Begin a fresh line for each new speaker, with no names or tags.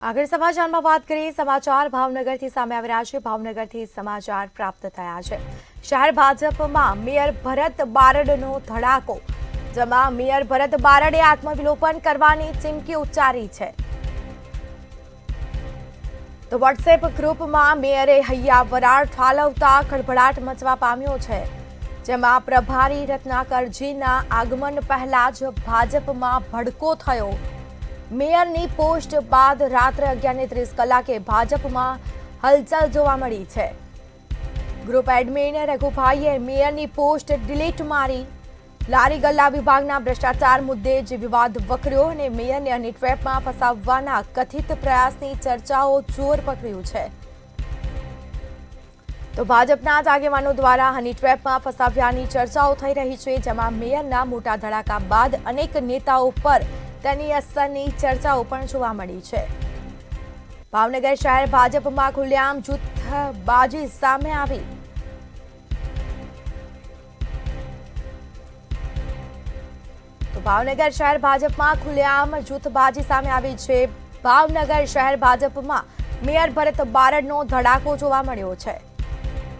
આગળ સમાચારમાં વાત કરીએ સમાચાર ભાવનગરથી સામે આવી રહ્યા છે। ભાવનગરથી સમાચાર પ્રાપ્ત થયા છે। શહેર ભાજપમાં મેયર ભરત બારડનો ધડાકો, જેમાં મેયર ભરત બારડે આત્મવિલોપન કરવાની ચીમકી ઉચ્ચારી છે। તો વોટ્સએપ ગ્રુપમાં મેયરે હૈયા વરાળ ઠાલવતા ખળભળાટ મચવા પામ્યો છે, જેમાં પ્રભારી રત્નાકરજીના આગમન પહેલા જ ભાજપમાં ભડકો થયો। મેયરની પોસ્ટ બાદ રાત્રે 11:30 કલાકે ભાજપમાં હલચલ જોવા મળી છે। ગ્રુપ એડમિન રઘુભાઈએ મેયરની પોસ્ટ ડિલીટ મારી। લારી ગલ્લા વિભાગના ભ્રષ્ટાચાર મુદ્દે જે વિવાદ વકર્યો અને મેયરને હની ટ્રેપમાં ફસાવવાના કથિત પ્રયાસની ચર્ચાઓ જોર પકડ્યું છે। તો ભાજપના જ આગેવાનો દ્વારા હની ટ્રેપમાં ફસાવ્યાની ચર્ચાઓ થઈ રહી છે, જેમાં મેયરના મોટા ધડાકા બાદ અનેક નેતાઓ પર તેની અસરની ચર્ચાઓ પણ જોવા મળી છે। ભાવનગર શહેર ભાજપમાં ખુલ્લેઆમ જૂથબાજી સામે આવી। તો ભાવનગર શહેર ભાજપમાં ખુલ્લેઆમ જૂથબાજી સામે આવી છે। ભાવનગર શહેર ભાજપમાં મેયર ભરત બારડનો ધડાકો જોવા મળ્યો છે।